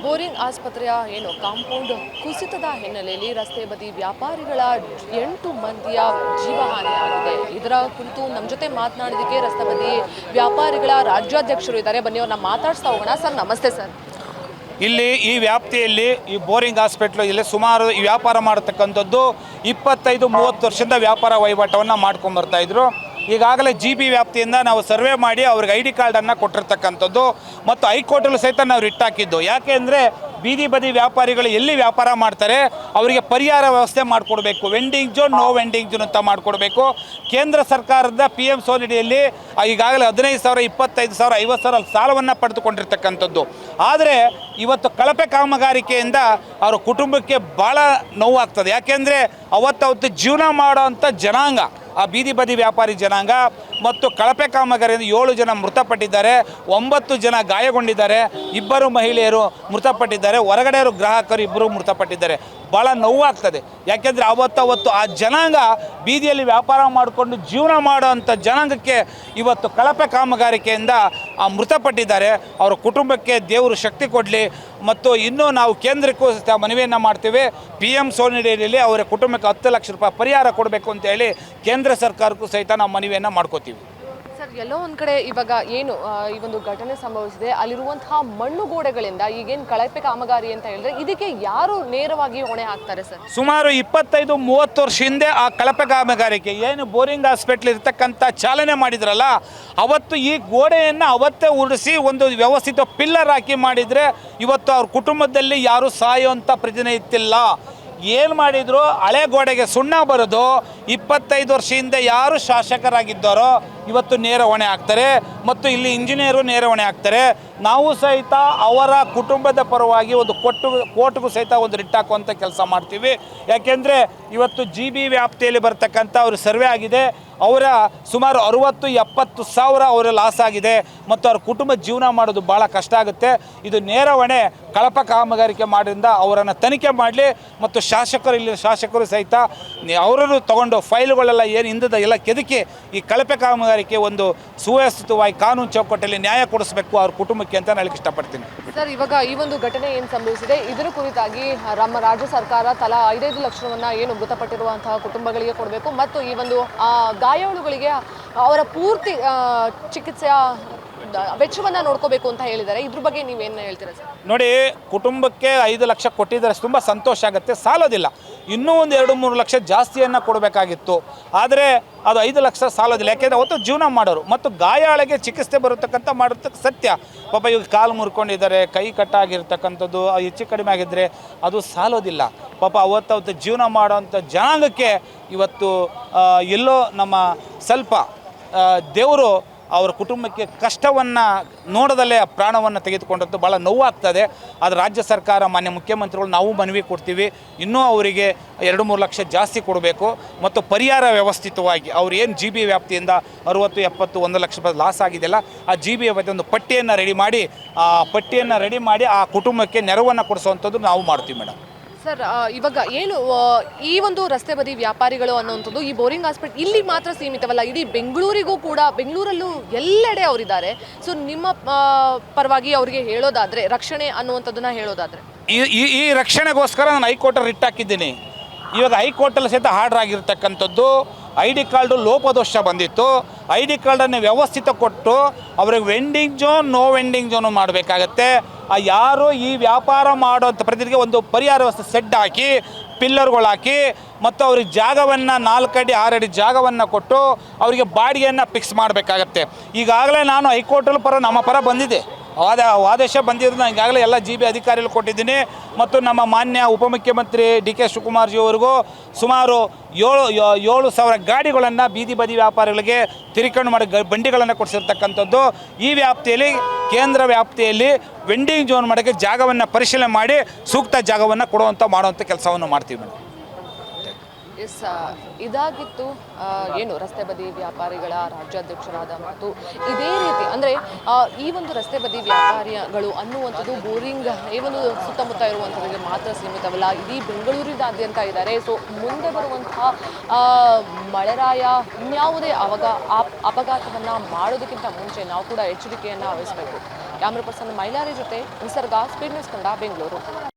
Boring ಆಸ್ಪತ್ರೆಯ compound ಕುಸಿತದ ಹಿನ್ನೆಲೆಯಲ್ಲಿ ರಸ್ತೆ ಬದಿ ವ್ಯಾಪಾರಿಗಳ 8 ಮಂದಿಯ ಜೀವಹಾನಿಯಾಗಿದೆ. ಇದರ ಕುರಿತು ನಮ್ಮ ಜೊತೆ ಮಾತನಾಡೋದಕ್ಕೆ ರಸ್ತೆ ಬದಿ ವ್ಯಾಪಾರಿಗಳ ರಾಜ್ಯಾಧ್ಯಕ್ಷರು ಇದ್ದಾರೆ. ಬನ್ನಿ ಅವ್ರನ್ನ ಮಾತಾಡ್ಸ್ತಾ ಹೋಗೋಣ. ಸರ್ ನಮಸ್ತೆ ಸರ್. ಇಲ್ಲಿ ಈ ವ್ಯಾಪ್ತಿಯಲ್ಲಿ ಈ ಬೋರಿಂಗ್ ಹಾಸ್ಪಿಟ್ಲು ಇಲ್ಲಿ ಸುಮಾರು ವ್ಯಾಪಾರ ಮಾಡತಕ್ಕಂಥದ್ದು 25-30 ವರ್ಷದಿಂದ ವ್ಯಾಪಾರ ವಹಿವಾಟವನ್ನು ಮಾಡ್ಕೊಂಡು ಬರ್ತಾಯಿದ್ರು. ಈಗಾಗಲೇ GB ವ್ಯಾಪ್ತಿಯಿಂದ ನಾವು ಸರ್ವೆ ಮಾಡಿ ಅವ್ರಿಗೆ ID ಕಾರ್ಡನ್ನು ಕೊಟ್ಟಿರ್ತಕ್ಕಂಥದ್ದು ಮತ್ತು ಹೈಕೋರ್ಟಲ್ಲೂ ಸಹಿತ ನಾವು ರಿಟ್ಟಾಕಿದ್ದು. ಯಾಕೆ ಅಂದರೆ ಬೀದಿ ಬದಿ ವ್ಯಾಪಾರಿಗಳು ಎಲ್ಲಿ ವ್ಯಾಪಾರ ಮಾಡ್ತಾರೆ ಅವರಿಗೆ ಪರಿಹಾರ ವ್ಯವಸ್ಥೆ ಮಾಡಿಕೊಡ್ಬೇಕು. Vending zone, no vending zone ಅಂತ ಮಾಡಿಕೊಡ್ಬೇಕು. ಕೇಂದ್ರ ಸರ್ಕಾರದ PM ಸೋನಿಡಿಯಲ್ಲಿ ಈಗಾಗಲೇ 15,000, 25,000, 50,000 ಸಾಲವನ್ನು ಪಡೆದುಕೊಂಡಿರ್ತಕ್ಕಂಥದ್ದು. ಆದರೆ ಇವತ್ತು ಕಳಪೆ ಕಾಮಗಾರಿಕೆಯಿಂದ ಅವರ ಕುಟುಂಬಕ್ಕೆ ಭಾಳ ನೋವಾಗ್ತದೆ. ಯಾಕೆಂದರೆ ಅವತ್ತು ಜೀವನ ಮಾಡೋವಂಥ ಜನಾಂಗ ಆ ಬೀದಿ ಬದಿ ವ್ಯಾಪಾರಿ ಜನಾಂಗ ಮತ್ತು ಕಳಪೆ ಕಾಮಗಾರಿಯಿಂದ 7 ಜನ ಮೃತಪಟ್ಟಿದ್ದಾರೆ, 9 ಜನ ಗಾಯಗೊಂಡಿದ್ದಾರೆ, 2 ಮಹಿಳೆಯರು ಮೃತಪಟ್ಟಿದ್ದಾರೆ, ಹೊರಗಡೆ ಗ್ರಾಹಕರು 2 ಮೃತಪಟ್ಟಿದ್ದಾರೆ. ಭಾಳ ನೋವಾಗ್ತದೆ. ಯಾಕೆಂದರೆ ಅವತ್ತು ಆ ಜನಾಂಗ ಬೀದಿಯಲ್ಲಿ ವ್ಯಾಪಾರ ಮಾಡಿಕೊಂಡು ಜೀವನ ಮಾಡೋವಂಥ ಜನಾಂಗಕ್ಕೆ ಇವತ್ತು ಕಳಪೆ ಕಾಮಗಾರಿಕೆಯಿಂದ ಮೃತಪಟ್ಟಿದ್ದಾರೆ. ಅವರ ಕುಟುಂಬಕ್ಕೆ ದೇವರು ಶಕ್ತಿ ಕೊಡಲಿ. ಮತ್ತು ಇನ್ನೂ ನಾವು ಕೇಂದ್ರಕ್ಕೂ ಮನವಿಯನ್ನು ಮಾಡ್ತೀವಿ. PM ಸೋನಿಡಿಯಲ್ಲಿ ಅವರ ಕುಟುಂಬಕ್ಕೆ 10 ಲಕ್ಷ ರೂಪಾಯಿ ಪರಿಹಾರ ಕೊಡಬೇಕು ಅಂತ ಹೇಳಿ ಕೇಂದ್ರ ಸರ್ಕಾರಕ್ಕೂ ಸಹಿತ ನಾವು ಮನವಿಯನ್ನು ಮಾಡ್ಕೋತೀವಿ. ಸರ್, ಎಲ್ಲೋ ಒಂದು ಕಡೆ ಇವಾಗ ಈ ಒಂದು ಘಟನೆ ಸಂಭವಿಸಿದೆ, ಅಲ್ಲಿರುವಂತಹ ಮಣ್ಣು ಗೋಡೆಗಳಿಂದ ಈಗೇನು ಕಳಪೆ ಕಾಮಗಾರಿ ಅಂತ ಹೇಳಿದ್ರೆ ಇದಕ್ಕೆ ಯಾರು ನೇರವಾಗಿ ಹೊಣೆ ಹಾಕ್ತಾರೆ ಸರ್? ಸುಮಾರು 25-30 ವರ್ಷ ಹಿಂದೆ ಆ ಕಳಪೆ ಕಾಮಗಾರಿಕೆ ಏನು ಬೋರಿಂಗ್ ಹಾಸ್ಪಿಟ್ಲ್ ಇರ್ತಕ್ಕಂಥ ಚಾಲನೆ ಮಾಡಿದ್ರಲ್ಲ, ಅವತ್ತು ಈ ಗೋಡೆಯನ್ನು ಅವತ್ತೇ ಉರುಳಿಸಿ ಒಂದು ವ್ಯವಸ್ಥಿತ ಪಿಲ್ಲರ್ ಹಾಕಿ ಮಾಡಿದರೆ ಇವತ್ತು ಅವ್ರ ಕುಟುಂಬದಲ್ಲಿ ಯಾರೂ ಸಾಯುವಂಥ ಪ್ರಜ್ಞೆ ಇತ್ತಿಲ್ಲ. ಏನು ಮಾಡಿದ್ರು, ಹಳೆ ಗೋಡೆಗೆ ಸುಣ್ಣ ಬರೋದು 25 ವರ್ಷ ಹಿಂದೆ ಯಾರು ಶಾಸಕರಾಗಿದ್ದಾರೋ ಇವತ್ತು ನೇರ ಹೊಣೆ ಹಾಕ್ತಾರೆ ಮತ್ತು ಇಲ್ಲಿ ಇಂಜಿನಿಯರು ನೇರ ಹೊಣೆ ಹಾಕ್ತಾರೆ. ನಾವು ಸಹಿತ ಅವರ ಕುಟುಂಬದ ಪರವಾಗಿ ಒಂದು ಕೋರ್ಟ್ಗೂ ಸಹಿತ ಒಂದು ರಿಟ್ ಹಾಕುವಂಥ ಕೆಲಸ ಮಾಡ್ತೀವಿ. ಯಾಕೆಂದರೆ ಇವತ್ತು GB ವ್ಯಾಪ್ತಿಯಲ್ಲಿ ಬರ್ತಕ್ಕಂಥ ಅವರು ಸರ್ವೆ ಆಗಿದೆ. ಅವರ ಸುಮಾರು 60-70 ಸಾವಿರ ಅವರ ಲಾಸ್ ಆಗಿದೆ ಮತ್ತು ಅವ್ರ ಕುಟುಂಬ ಜೀವನ ಮಾಡೋದು ಭಾಳ ಕಷ್ಟ ಆಗುತ್ತೆ. ಇದು ನೇರ ಹೊಣೆ ಕಳಪ ಕಾಮಗಾರಿಕೆ ಮಾಡೋದ್ರಿಂದ ಅವರನ್ನು ತನಿಖೆ ಮಾಡಲಿ ಮತ್ತು ಶಾಸಕರು ಸಹಿತ ಅವರನ್ನು ತಗೊಂಡು ಫೈಲ್ಗಳೆಲ್ಲ ಏನು ಹಿಂದದ ಎಲ್ಲ ಕೆದಕಿ ಈ ಕಳಪೆ ಕಾಮಗಾರಿಕೆ ಒಂದು ಸುವ್ಯವಸ್ಥಿತವಾಗಿ ಕಾನೂನು ಚೌಕಟ್ಟಲ್ಲಿ ನ್ಯಾಯ ಕೊಡಿಸಬೇಕು ಅವ್ರ ಕುಟುಂಬಕ್ಕೆ ಅಂತ ಹೇಳಕ್ಕೆ ಇಷ್ಟಪಡ್ತೀನಿ. ಸರ್, ಇವಾಗ ಈ ಒಂದು ಘಟನೆ ಏನು ಸಂಭವಿಸಿದೆ ಇದರ ಕುರಿತಾಗಿ ನಮ್ಮ ರಾಜ್ಯ ಸರ್ಕಾರ ತಲಾ 5-5 ಲಕ್ಷವನ್ನು ಮೃತಪಟ್ಟಿರುವಂತಹ ಕುಟುಂಬಗಳಿಗೆ ಕೊಡಬೇಕು ಮತ್ತು ಈ ಒಂದು ಗಾಯಾಳುಗಳಿಗೆ ಅವರ ಪೂರ್ತಿ ಚಿಕಿತ್ಸೆಯ ವೆಚ್ಚವನ್ನು ನೋಡ್ಕೋಬೇಕು ಅಂತ ಹೇಳಿದ್ದಾರೆ. ಇದ್ರ ಬಗ್ಗೆ ನೀವೇನು ಹೇಳ್ತೀರಾ ಸರ್? ನೋಡಿ, ಕುಟುಂಬಕ್ಕೆ 5 ಲಕ್ಷ ಕೊಟ್ಟಿದ್ದಾರೆ, ತುಂಬ ಸಂತೋಷ ಆಗುತ್ತೆ. ಸಾಲೋದಿಲ್ಲ, ಇನ್ನೂ ಒಂದು 2-3 ಲಕ್ಷ ಜಾಸ್ತಿಯನ್ನು ಕೊಡಬೇಕಾಗಿತ್ತು. ಆದರೆ ಅದು 5 ಲಕ್ಷ ಸಾಲೋದಿಲ್ಲ. ಯಾಕೆಂದರೆ ಅವತ್ತು ಜೀವನ ಮಾಡೋರು ಮತ್ತು ಗಾಯಾಳಿಗೆ ಚಿಕಿತ್ಸೆ ಬರತಕ್ಕಂಥ ಮಾಡತಕ್ಕ ಸತ್ಯ. ಪಾಪ ಇವಾಗ ಕಾಲು ಮುರ್ಕೊಂಡಿದ್ದಾರೆ, ಕೈ ಕಟ್ಟಾಗಿರ್ತಕ್ಕಂಥದ್ದು ಹೆಚ್ಚು ಕಡಿಮೆ ಆಗಿದ್ದರೆ ಅದು ಸಾಲೋದಿಲ್ಲ. ಪಾಪ ಅವತ್ತು ಜೀವನ ಮಾಡೋವಂಥ ಜನಾಂಗಕ್ಕೆ ಇವತ್ತು ಎಲ್ಲೋ ನಮ್ಮ ಸ್ವಲ್ಪ ದೇವರು ಅವರ ಕುಟುಂಬಕ್ಕೆ ಕಷ್ಟವನ್ನು ನೋಡದಲ್ಲೇ ಪ್ರಾಣವನ್ನು ತೆಗೆದುಕೊಂಡದ್ದು ಭಾಳ ನೋವಾಗ್ತದೆ. ಆದರೆ ರಾಜ್ಯ ಸರ್ಕಾರ, ಮಾನ್ಯ ಮುಖ್ಯಮಂತ್ರಿಗಳು ನಾವು ಮನವಿ ಕೊಡ್ತೀವಿ, ಇನ್ನೂ ಅವರಿಗೆ 2-3 ಲಕ್ಷ ಜಾಸ್ತಿ ಕೊಡಬೇಕು ಮತ್ತು ಪರಿಹಾರ ವ್ಯವಸ್ಥಿತವಾಗಿ ಅವ್ರು ಏನು GB ವ್ಯಾಪ್ತಿಯಿಂದ 60, 70, 1 ಲಕ್ಷ ರೂಪಾಯಿ ಲಾಸ್ ಆಗಿದೆಯಲ್ಲ, ಆ GB ವ್ಯಾಪ್ತಿ ಒಂದು ಪಟ್ಟಿಯನ್ನು ರೆಡಿ ಮಾಡಿ ಆ ಕುಟುಂಬಕ್ಕೆ ನೆರವನ್ನು ಕೊಡಿಸುವಂಥದ್ದು ನಾವು ಮಾಡ್ತೀವಿ ಮೇಡಮ್. ಸರ್, ಇವಾಗ ಈ ಒಂದು ರಸ್ತೆ ಬದಿ ವ್ಯಾಪಾರಿಗಳು ಅನ್ನುವಂಥದ್ದು ಈ ಬೋರಿಂಗ್ ಹಾಸ್ಪಿಟಲ್ ಇಲ್ಲಿ ಮಾತ್ರ ಸೀಮಿತವಲ್ಲ, ಇಡೀ ಬೆಂಗಳೂರಲ್ಲೂ ಎಲ್ಲೆಡೆ ಅವರಿದ್ದಾರೆ. ಸೊ ನಿಮ್ಮ ಪರವಾಗಿ ಅವರಿಗೆ ಹೇಳೋದಾದರೆ, ರಕ್ಷಣೆ ಅನ್ನುವಂಥದ್ದನ್ನ ಹೇಳೋದಾದರೆ, ಈ ರಕ್ಷಣೆಗೋಸ್ಕರ ನಾನು ಹೈಕೋರ್ಟಲ್ಲಿ ರಿಟ್ ಹಾಕಿದ್ದೀನಿ. ಇವಾಗ ಹೈಕೋರ್ಟಲ್ಲಿ ಸಹಿತ ಆರ್ಡರ್ ಆಗಿರ್ತಕ್ಕಂಥದ್ದು ID ಕಾರ್ಡು ಲೋಪದೋಷ ಬಂದಿತ್ತು. ID ಕಾರ್ಡನ್ನು ವ್ಯವಸ್ಥಿತ ಕೊಟ್ಟು ಅವ್ರಿಗೆ vending zone, no vending zone ಮಾಡಬೇಕಾಗತ್ತೆ. ಯಾರು ಈ ವ್ಯಾಪಾರ ಮಾಡೋಂಥ ಪ್ರತಿನಿಧಿಗೆ ಒಂದು ಪರಿಹಾರ ವ್ಯವಸ್ಥೆ ಸೆಡ್ ಹಾಕಿ, ಪಿಲ್ಲರ್ಗಳು ಹಾಕಿ ಮತ್ತು ಅವ್ರಿಗೆ ಜಾಗವನ್ನು 4 ಅಡಿ 6 ಅಡಿ ಜಾಗವನ್ನು ಕೊಟ್ಟು ಅವರಿಗೆ ಬಾಡಿಗೆಯನ್ನು ಫಿಕ್ಸ್ ಮಾಡಬೇಕಾಗತ್ತೆ. ಈಗಾಗಲೇ ನಾನು ಹೈಕೋರ್ಟಲ್ಲಿ ನಮ್ಮ ಪರ ಬಂದಿದೆ, ಆದೇಶ ಬಂದಿರೋದು ಈಗಾಗಲೇ ಎಲ್ಲ GB ಅಧಿಕಾರಿಗಳು ಕೊಟ್ಟಿದ್ದೀನಿ ಮತ್ತು ನಮ್ಮ ಮಾನ್ಯ ಉಪಮುಖ್ಯಮಂತ್ರಿ DK ಶಿವಕುಮಾರ್ ಅವರಿಗೂ ಸುಮಾರು 7,000 ಗಾಡಿಗಳನ್ನು ಬೀದಿ ಬದಿ ವ್ಯಾಪಾರಿಗಳಿಗೆ ತಿರುಕಣೆ ಮಾಡಿ ಬಂಡಿಗಳನ್ನು ಕೊಡಿಸಿರ್ತಕ್ಕಂಥದ್ದು. ಈ ವ್ಯಾಪ್ತಿಯಲ್ಲಿ ಕೇಂದ್ರ ವ್ಯಾಪ್ತಿಯಲ್ಲಿ ವೆಂಡಿಂಗ್ ಝೋನ್ ಮಾಡೋಕ್ಕೆ ಜಾಗವನ್ನು ಪರಿಶೀಲನೆ ಮಾಡಿ ಸೂಕ್ತ ಜಾಗವನ್ನು ಮಾಡುವಂಥ ಕೆಲಸವನ್ನು ಮಾಡ್ತೀವಿ ಮೇಡಮ್. ಎಸ್, ಇದಾಗಿತ್ತು ರಸ್ತೆ ಬದಿ ವ್ಯಾಪಾರಿಗಳ ರಾಜ್ಯಾಧ್ಯಕ್ಷರಾದ ಮತ್ತು ಇದೇ ರೀತಿ ಅಂದರೆ ಈ ಒಂದು ರಸ್ತೆ ಬದಿ ವ್ಯಾಪಾರಿಗಳು ಅನ್ನುವಂಥದ್ದು ಬೋರಿಂಗ್ ಈ ಒಂದು ಸುತ್ತಮುತ್ತ ಇರುವಂಥವರಿಗೆ ಮಾತ್ರ ಸೀಮಿತವಲ್ಲ, ಇಡೀ ಬೆಂಗಳೂರಿನಾದ್ಯಂತ ಇದ್ದಾರೆ. ಸೊ ಮುಂದೆ ಬರುವಂತಹ ಮಳೆರಾಯ ಇನ್ಯಾವುದೇ ಅಪಘಾತವನ್ನ ಮಾಡೋದಕ್ಕಿಂತ ಮುಂಚೆ ನಾವು ಕೂಡ ಎಚ್ಚರಿಕೆಯನ್ನ ವಹಿಸಬೇಕು. ಕ್ಯಾಮ್ರಾ ಪರ್ಸನ್ ಮೈಲಾರಿ ಜೊತೆ ನಿಸರ್ಗ, ಸ್ಪೀಡ್ ನ್ಯೂಸ್ ಕನ್ನಡ, ಬೆಂಗಳೂರು.